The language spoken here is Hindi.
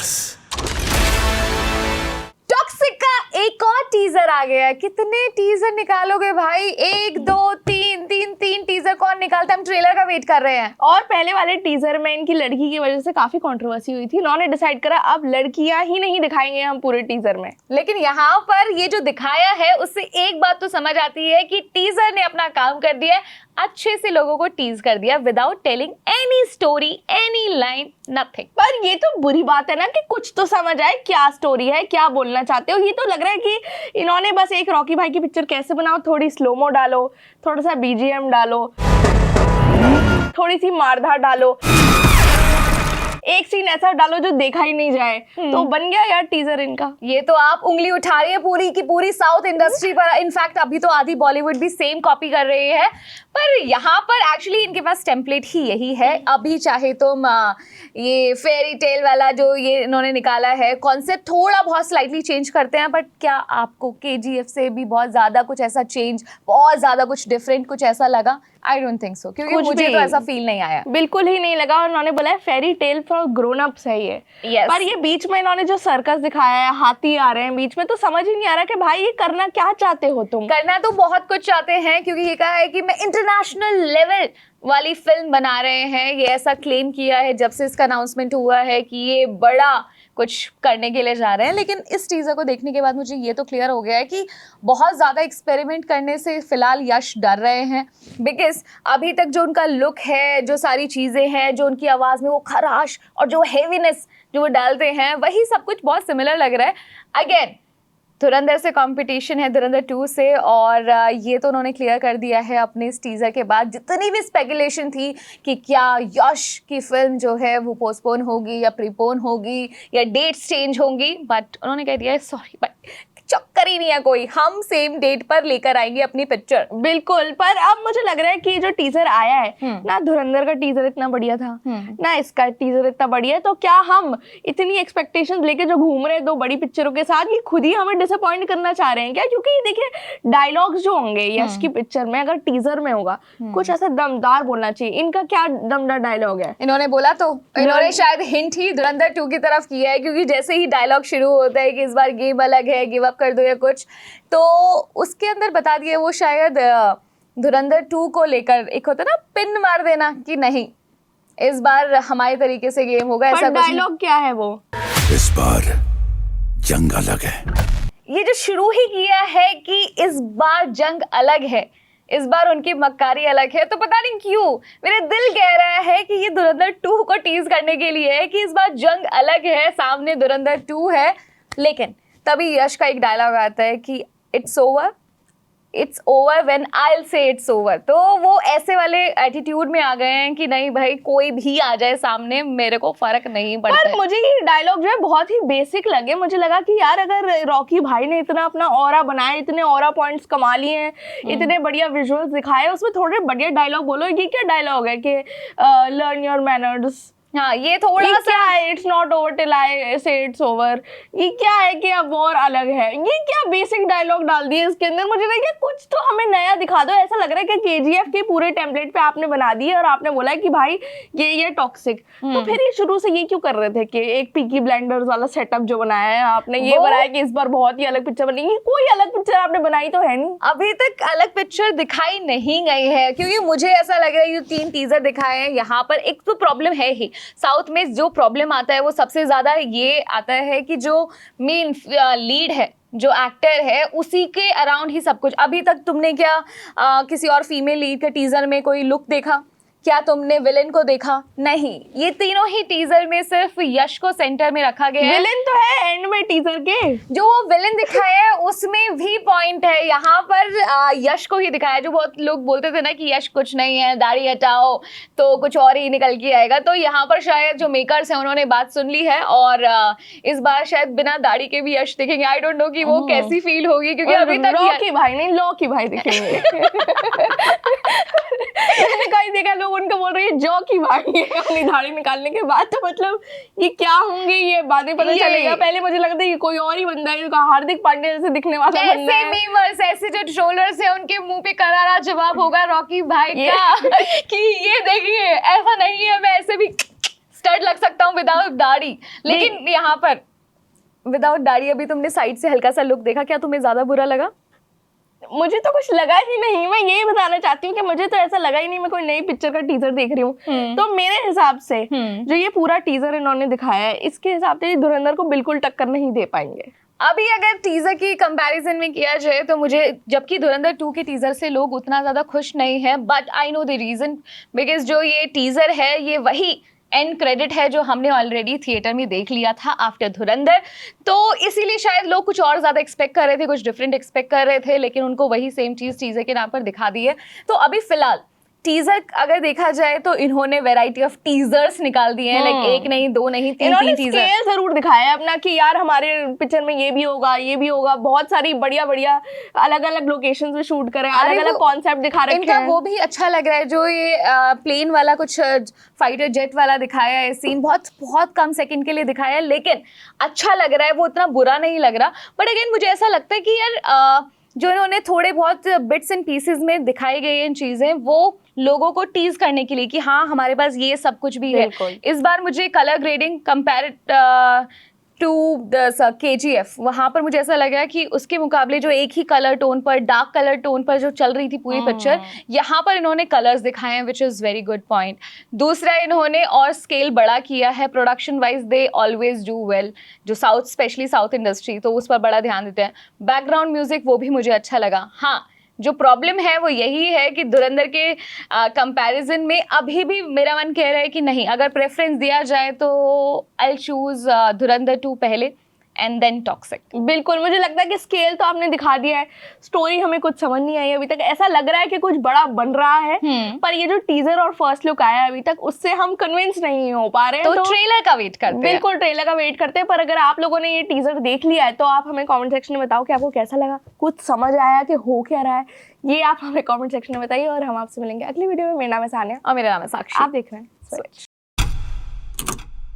टीजर्स। टॉक्सिक का एक और टीजर आ गया है। कितने टीजर निकालोगे भाई? 1 2 3 टीजर कौन निकालता है? हम ट्रेलर का वेट कर रहे हैं। और पहले वाले टीजर में इनकी लड़की की वजह से काफी कंट्रोवर्सी हुई थी। इन्होंने डिसाइड करा अब लड़कियां ही नहीं दिखाएंगे हम पूरे टीजर में। लेकिन यहाँ पर ये जो दिखाया है उससे एक बात तो समझ आती है कि टीजर ने अपना काम कर दिया है, अच्छे से लोगों को टीज कर दिया without telling any story, any line, nothing. पर ये तो बुरी बात है ना कि कुछ तो समझ आए क्या स्टोरी है, क्या बोलना चाहते हो। ये तो लग रहा है कि इन्होंने बस एक रॉकी भाई की पिक्चर कैसे बनाओ, थोड़ी स्लोमो डालो, थोड़ा सा बीजीएम डालो, थोड़ी सी मारधाड़ डालो, एक सीन ऐसा डालो जो देखा ही नहीं जाए, तो बन गया यार टीजर इनका। ये तो आप उंगली उठा रही है पूरी की पूरी साउथ इंडस्ट्री पर। इनफैक्ट अभी तो आधी बॉलीवुड भी सेम कॉपी कर रही है, पर यहाँ पर एक्चुअली इनके पास टेम्पलेट ही यही है। अभी चाहे तुम ये फेरी टेल वाला जो ये इन्होंने निकाला है कॉन्सेप्ट थोड़ा बहुत स्लाइटली चेंज करते हैं, बट क्या आपको केजीएफ से भी बहुत ज्यादा कुछ ऐसा चेंज, बहुत ज्यादा कुछ डिफरेंट कुछ ऐसा लगा? आई डोंट थिंक सो, क्योंकि मुझे तो ऐसा फील नहीं आया, बिल्कुल ही नहीं लगा। और उन्होंने बोला है fairy tale for grown ups है ये। Yes. पर ये बीच में इन्होंने जो सर्कस दिखाया है, हाथी आ रहे हैं बीच में, तो समझ ही नहीं आ रहा कि भाई ये करना क्या चाहते हो तुम। करना तो बहुत कुछ चाहते हैं, क्योंकि ये कहा है कि मैं इंटरनेशनल लेवल वाली फिल्म बना रहे हैं। ये ऐसा क्लेम किया है जब से इसका अनाउंसमेंट हुआ है कि ये बड़ा कुछ करने के लिए जा रहे हैं। लेकिन इस टीजर को देखने के बाद मुझे ये तो क्लियर हो गया है कि बहुत ज़्यादा एक्सपेरिमेंट करने से फिलहाल यश डर रहे हैं, बिकॉज अभी तक जो उनका लुक है, जो सारी चीज़ें हैं, जो उनकी आवाज़ में वो खराश और जो हेवीनेस जो वो डालते हैं, वही सब कुछ बहुत सिमिलर लग रहा है। अगेन धुरंधर से कंपटीशन है, धुरंधर 2 से, और ये तो उन्होंने क्लियर कर दिया है अपने इस टीज़र के बाद। जितनी भी स्पेकुलेशन थी कि क्या यश की फिल्म जो है वो पोस्टपोन होगी या प्रीपोन होगी या डेट्स चेंज होंगी, बट उन्होंने कह दिया है सॉरी बट चक्कर ही नहीं है कोई, हम सेम डेट पर लेकर आएंगे अपनी पिक्चर। बिल्कुल। पर अब मुझे लग रहा है कि जो टीजर आया है ना, धुरंधर का टीजर इतना बढ़िया था ना, इसका टीजर इतना बढ़िया है, तो क्या हम इतनी एक्सपेक्टेशंस लेके जो घूम रहे हैं दो बड़ी पिक्चरों के साथ, ये खुद ही हमें डिसअपॉइंट करना चाह रहे हैं क्या? क्योंकि देखिए डायलॉग्स जो होंगे यश की पिक्चर में, अगर टीजर में होगा कुछ ऐसा दमदार बोलना चाहिए। इनका क्या दमदार डायलॉग है? इन्होंने बोला तो इन्होंने शायद हिंट ही धुरंधर 2 की तरफ किया है, क्योंकि जैसे ही डायलॉग शुरू होता है कि इस बार गेम अलग है, गिव अप कर दो या कुछ, तो उसके अंदर बता दिया वो शायद धुरंधर 2 को लेकर एक होता ना पिन मार देना कि नहीं इस बार हमारे तरीके से गेम होगा, ऐसा कुछ। डायलॉग क्या है वो? इस बार जंग अलग है। ये जो शुरू ही किया है कि इस बार जंग अलग है, इस बार उनकी मक्कारी अलग है, तो पता नहीं क्यों मेरे दिल कह रहा है कि ये धुरंधर 2 को टीज करने के लिए है कि इस बार जंग अलग है, सामने धुरंधर 2 है। लेकिन तभी यश का एक डायलॉग आता है कि it's over when I will say it's over. तो वो ऐसे वाले एटीट्यूड में आ गए हैं कि नहीं भाई कोई भी आ जाए सामने मेरे को फर्क नहीं पड़ता। पर मुझे ये डायलॉग जो है बहुत ही बेसिक लगे। मुझे लगा कि यार अगर रॉकी भाई ने इतना अपना ऑरा बनाया, इतने ऑरा पॉइंट्स कमा लिए हैं, इतने बढ़िया विजुअल्स दिखाए, उसमें थोड़े बढ़िया डायलॉग बोलो। ये क्या डायलॉग है कि लर्न योर मैनर्स? हाँ, ये थोड़ा सा क्या है it's not over till I से इट्स ओवर? ये क्या है कि अब वॉर अलग है? ये क्या बेसिक डायलॉग डाल दिए इसके अंदर? मुझे लगा कुछ तो हमें नया दिखा दो। ऐसा लग रहा है कि केजीएफ के पूरे टेम्पलेट पे आपने बना दिए और आपने बोला है कि भाई ये टॉक्सिक। तो फिर ये शुरू से ये क्यों कर रहे थे कि एक पीकी ब्लाइंडर्स वाला सेटअप जो बनाया है आपने, ये बनाया कि इस बार बहुत ही अलग पिक्चर बनेगी? कोई अलग पिक्चर आपने बनाई तो है नहीं, अभी तक अलग पिक्चर दिखाई नहीं गई है, क्योंकि मुझे ऐसा लग रहा है ये 3 टीजर दिखाए हैं। यहाँ पर एक तो प्रॉब्लम है ही, साउथ में जो प्रॉब्लम आता है वो सबसे ज्यादा ये आता है कि जो मेन लीड है, जो एक्टर है, उसी के अराउंड ही सब कुछ। अभी तक तुमने क्या किसी और फीमेल लीड के टीजर में कोई लुक देखा? क्या तुमने विलेन को देखा? नहीं, ये तीनों ही टीजर में सिर्फ यश को सेंटर में रखा गया है। विलेन तो है एंड में टीजर के, जो वो विलेन दिखाया है उसमें भी पॉइंट है। यहाँ पर यश को ही दिखाया, जो बहुत लोग बोलते थे ना कि यश कुछ नहीं है, दाढ़ी हटाओ तो कुछ और ही निकल के आएगा। तो यहाँ पर शायद जो मेकर्स हैं उन्होंने बात सुन ली है और इस बार शायद बिना दाढ़ी के भी यश दिखेंगे। आई डोंट नो कि वो कैसी फील होगी, क्योंकि अभी तक रॉकी भाई नहीं लॉकी भाई दिखेंगे। मैंने कहीं देखा लोग उनको बोल रहे हैं जॉकी भाई अपनी दाढ़ी निकालने के बाद, तो मतलब ये क्या होंगे ये बातें पता चलेगा। पहले मुझे लगता है कि कोई और ही बंदा है, हार्दिक पांड्या जैसे दिखने वाला बंदा है। मीमर्स ऐसे जो ट्रोलर्स हैं उनके मुंह पे करारा जवाब होगा रॉकी भाई का कि ये देखिए ऐसा नहीं है, मैं ऐसे भी स्टड लग सकता हूँ विदाउट दाढ़ी, लेकिन यहाँ पर विदाउट दाढ़ी अभी तुमने साइड से हल्का सा लुक देखा, क्या तुम्हें ज्यादा बुरा लगा? मुझे तो कुछ लगा ही नहीं। मैं यही बताना चाहती हूँ कि मुझे तो ऐसा लगा ही नहीं मैं कोई नई पिक्चर का टीजर देख रही हूँ। तो मेरे हिसाब से जो ये पूरा टीजर इन्होंने दिखाया है, इसके हिसाब से धुरंधर को बिल्कुल टक्कर नहीं दे पाएंगे। अभी अगर टीजर की कंपैरिजन में किया जाए तो मुझे, जबकि धुरंधर 2 के टीजर से लोग उतना ज्यादा खुश नहीं है, but I know the reason, because जो ये टीजर है ये वही एंड क्रेडिट है जो हमने ऑलरेडी थिएटर में देख लिया था आफ्टर धुरंधर। तो इसीलिए शायद लोग कुछ और ज़्यादा एक्सपेक्ट कर रहे थे, कुछ डिफरेंट एक्सपेक्ट कर रहे थे, लेकिन उनको वही सेम चीज़ टीजर के नाम पर दिखा दी है। तो अभी फिलहाल टीजर अगर देखा जाए तो इन्होंने वैरायटी ऑफ टीजर्स निकाल दिए हैं, लाइक एक नहीं, दो नहीं, तीन टीजर। स्केल जरूर दिखाया है अपना कि यार हमारे पिक्चर में ये भी होगा, ये भी होगा। बहुत सारी बढ़िया बढ़िया अलग अलग लोकेशंस में शूट करे, अलग अलग कॉन्सेप्ट दिखा रखे हैं। इनका वो भी अच्छा लग रहा है जो ये प्लेन वाला कुछ फाइटर जेट वाला दिखाया है सीन, बहुत बहुत कम सेकंड के लिए दिखाया है, लेकिन अच्छा लग रहा है, वो उतना बुरा नहीं लग रहा। बट अगेन मुझे ऐसा लगता है कि यार जो इन्होंने थोड़े बहुत बिट्स एंड पीसेस में दिखाई गई हैं चीज़ें, वो लोगों को टीज करने के लिए कि हाँ हमारे पास ये सब कुछ भी है। इस बार मुझे colour grading compare to the KGF, वहाँ पर मुझे ऐसा लगा कि उसके मुकाबले जो एक ही कलर टोन पर, डार्क कलर टोन पर जो चल रही थी पूरी पिक्चर, यहाँ पर इन्होंने कलर्स दिखाए हैं, which is very good point. दूसरा, इन्होंने और स्केल बड़ा किया है, production wise they always do well, जो साउथ स्पेशली साउथ इंडस्ट्री, तो उस पर बड़ा ध्यान देते हैं। बैकग्राउंड म्यूजिक वो भी मुझे अच्छा लगा। हाँ, जो प्रॉब्लम है वो यही है कि धुरंधर के कंपैरिजन में अभी भी मेरा मन कह रहा है कि नहीं, अगर प्रेफरेंस दिया जाए तो आई चूज धुरंधर 2 पहले एंड देन टॉक्सिक। बिल्कुल, मुझे लगता है कि स्केल तो आपने दिखा दिया है, स्टोरी हमें कुछ समझ नहीं आई अभी तक। ऐसा लग रहा है कि कुछ बड़ा बन रहा है, पर ये जो टीजर और फर्स्ट लुक आया है अभी तक, उससे हम कन्विंस नहीं हो पा रहे हैं। तो ट्रेलर का वेट करते हैं। बिल्कुल ट्रेलर का वेट करते हैं। पर अगर आप लोगों ने ये टीजर देख लिया है तो आप हमें कमेंट सेक्शन में बताओ कि आपको कैसा लगा, कुछ समझ आया कि हो क्या रहा है, ये आप हमें कमेंट सेक्शन में बताइए। और हम आपसे मिलेंगे अगली वीडियो में। मेरा नाम है सानिया और मेरा नाम है साक्षी। आप देख रहे हैं स्विच।